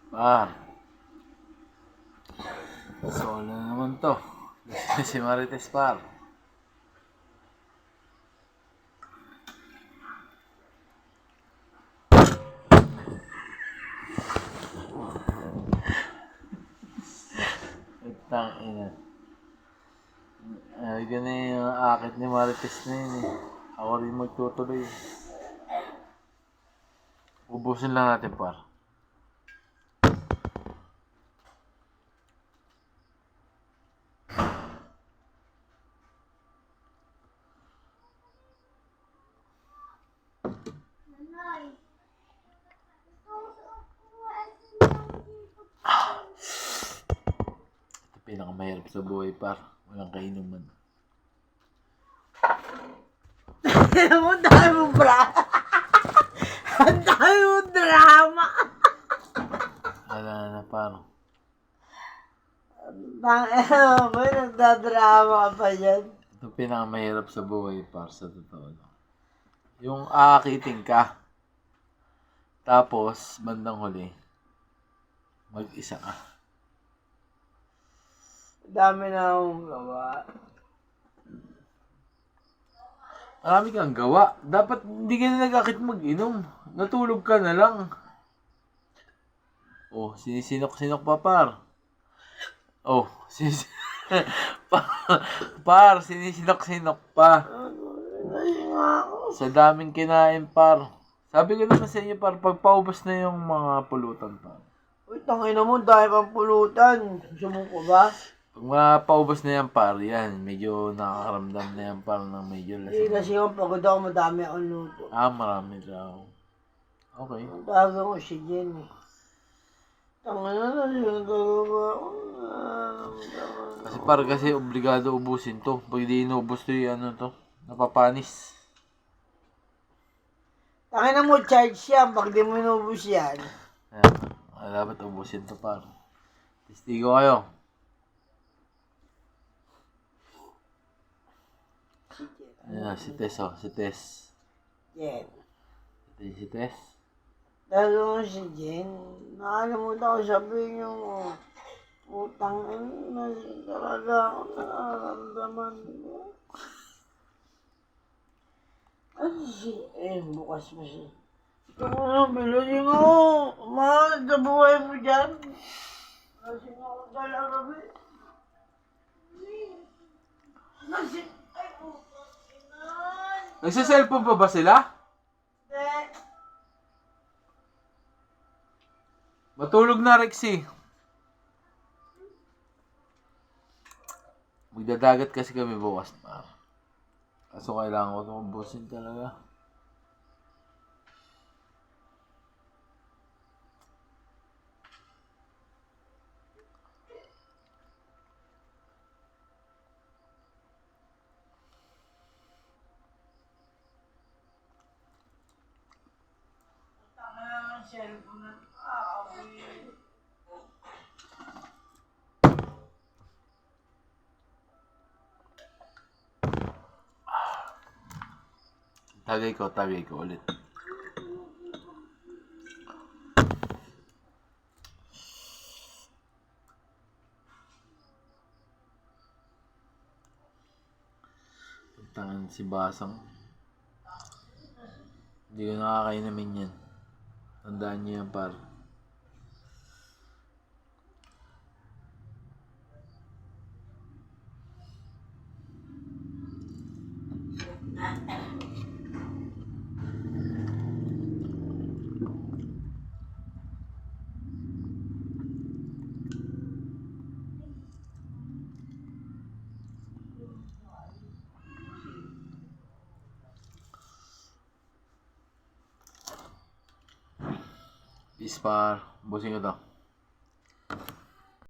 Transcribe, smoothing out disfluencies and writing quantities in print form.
Par. Solo na naman to. Si Marites, par. Tangina. Ay, ganun yung akit ni Marites na yun eh. Ako rin magtutuloy. Ubusin lang natin, par. Ito pinakamahirap sa buhay, par. Walang kainuman. Ang dami mong ang dami mong drama. Wala na, par. Ano ba, nagdadrama ka pa dyan? Ito pinakamahirap sa buhay, par. Sa totoo lang. Yung aakitin ka. Tapos, bandang huli, mag-isa ka. Dami na akong gawa. Marami kang gawa. Dapat hindi ka na nag-akit mag-inom. Natulog ka na lang. Oh, sinisinok-sinok pa, par. Oh, par, sinisinok-sinok pa. Sa daming kinain, par. Sabi ko naman sa inyo, par, pagpaubos na yung mga pulutan, par. Uy, tangina mo, dahil pang pulutan. Sumuko ba? Pag mapaubos na yan, par, yan. Medyo nakakaramdam na yan, par, ng medyo Hindi, lasing. kasi yung pagod ako, madami akong luto. Marami daw. Okay. Ang taga ko si Jen eh. Tangina na, nagagawa ko na. Kasi par, kasi obligado ubusin to. Pag di inubos to yung ano to, napapanis. Tangina mo, charge yan. Pag di mo inubos yan. Ayan, dapat ubusin to, par. Testigo kayo. Ayan, si Tess, oh. Si Tess. Jen. Ito yung si Tess. Taga ko si Jen. Nakalimutan ko sabihin yung utang na talaga ako nararamdaman mo. Ano bukas pa siya. Ito mo na, bilusin ako. Mahal sa buhay mo dyan. Lasing ako talaga, be. Lasing, ay, putang inan. Nagsa-cellphone pa ba sila? Hindi. Matulog na, Rexy. Magdadagat kasi kami bukas, par. Kaso kailangan ko itong ubusin talaga. Tanga ng cellphone na nakakawin. Tagay ko ulit. Tangan si Basang. Hindi ko nakakainamin yan. Tandaan niyo yan, par. Peace, par. Busin ko to.